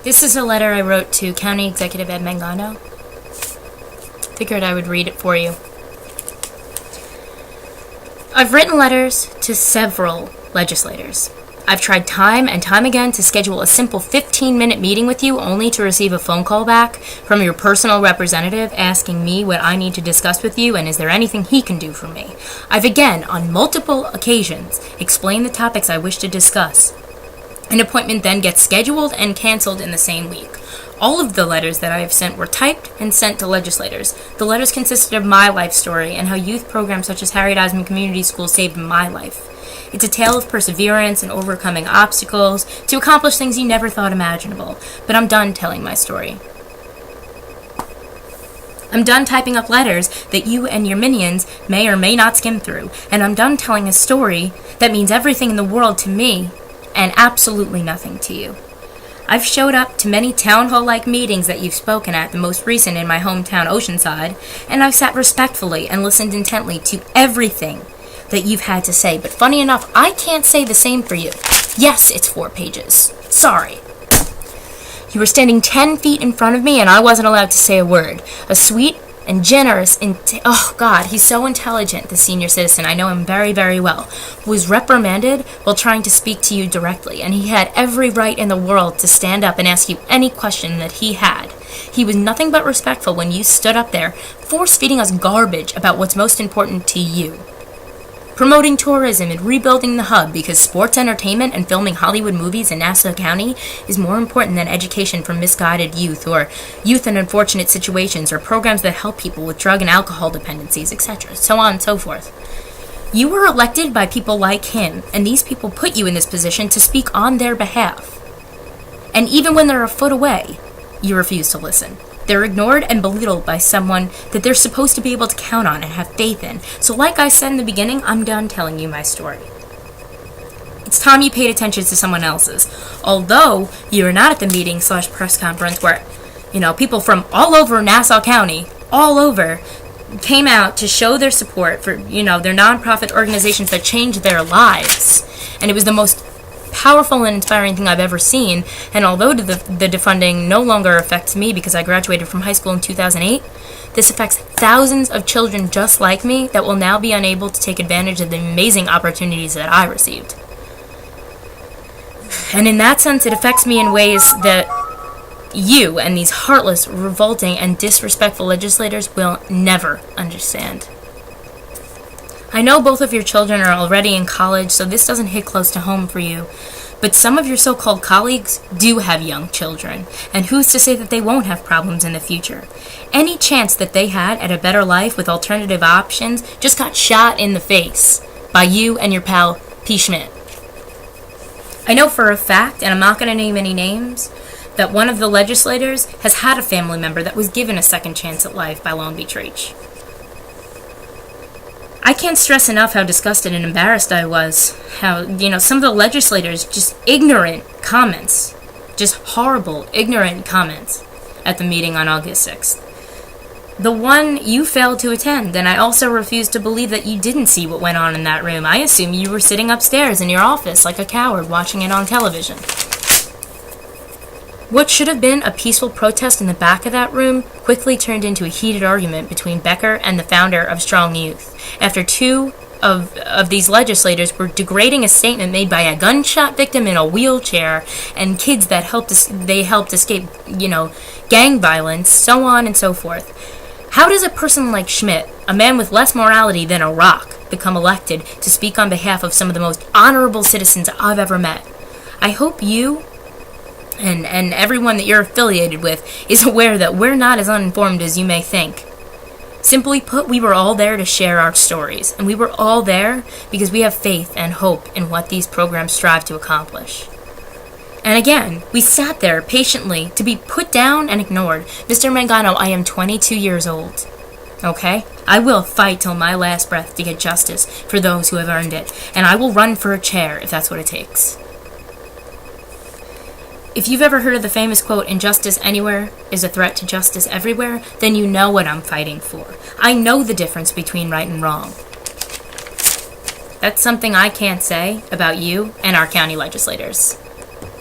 This is a letter I wrote to County Executive Ed Mangano. Figured I would read it for you. I've written letters to several legislators. I've tried time and time again to schedule a simple 15-minute meeting with you only to receive a phone call back from your personal representative asking me what I need to discuss with you and is there anything he can do for me. I've again, on multiple occasions, explained the topics I wish to discuss. An appointment then gets scheduled and canceled in the same week. All of the letters that I have sent were typed and sent to legislators. The letters consisted of my life story and how youth programs such as Harriet Osmond Community School saved my life. It's a tale of perseverance and overcoming obstacles to accomplish things you never thought imaginable. But I'm done telling my story. I'm done typing up letters that you and your minions may or may not skim through. And I'm done telling a story that means everything in the world to me and absolutely nothing to you. I've showed up to many town hall-like meetings that you've spoken at, the most recent in my hometown Oceanside, and I've sat respectfully and listened intently to everything that you've had to say. But funny enough, I can't say the same for you. Yes, it's 4 pages. Sorry. You were standing 10 feet in front of me and I wasn't allowed to say a word. A sweet and generous, oh God, he's so intelligent, the senior citizen, I know him very, very well, was reprimanded while trying to speak to you directly, and he had every right in the world to stand up and ask you any question that he had. He was nothing but respectful when you stood up there, force-feeding us garbage about what's most important to you. Promoting tourism and rebuilding the hub because sports entertainment and filming Hollywood movies in Nassau County is more important than education for misguided youth or youth in unfortunate situations or programs that help people with drug and alcohol dependencies, etc., so on and so forth. You were elected by people like him, and these people put you in this position to speak on their behalf. And even when they're a foot away, you refuse to listen. They're ignored and belittled by someone that they're supposed to be able to count on and have faith in. So like I said in the beginning, I'm done telling you my story. It's time you paid attention to someone else's. Although you were not at the meeting/press conference where, people from all over Nassau County, all over, came out to show their support for, their nonprofit organizations that changed their lives. And it was the most powerful and inspiring thing I've ever seen, and although the defunding no longer affects me because I graduated from high school in 2008, this affects thousands of children just like me that will now be unable to take advantage of the amazing opportunities that I received. And in that sense, it affects me in ways that you and these heartless, revolting, and disrespectful legislators will never understand. I know both of your children are already in college, so this doesn't hit close to home for you. But some of your so-called colleagues do have young children, and who's to say that they won't have problems in the future? Any chance that they had at a better life with alternative options just got shot in the face by you and your pal, P. Schmidt. I know for a fact, and I'm not going to name any names, that one of the legislators has had a family member that was given a second chance at life by Long Beach Reach. I can't stress enough how disgusted and embarrassed I was. How, some of the legislators, just ignorant comments. Just horrible, ignorant comments at the meeting on August 6th. The one you failed to attend, and I also refuse to believe that you didn't see what went on in that room. I assume you were sitting upstairs in your office like a coward watching it on television. What should have been a peaceful protest in the back of that room quickly turned into a heated argument between Becker and the founder of Strong Youth, after 2 of these legislators were degrading a statement made by a gunshot victim in a wheelchair and kids that helped escape, gang violence, so on and so forth. How does a person like Schmidt, a man with less morality than a rock, become elected to speak on behalf of some of the most honorable citizens I've ever met? I hope you and everyone that you're affiliated with is aware that we're not as uninformed as you may think. Simply put, we were all there to share our stories, and we were all there because we have faith and hope in what these programs strive to accomplish. And again, we sat there patiently to be put down and ignored. Mr. Mangano, I am 22 years old. Okay? I will fight till my last breath to get justice for those who have earned it, and I will run for a chair if that's what it takes. If you've ever heard of the famous quote, "Injustice anywhere is a threat to justice everywhere," then you know what I'm fighting for. I know the difference between right and wrong. That's something I can't say about you and our county legislators.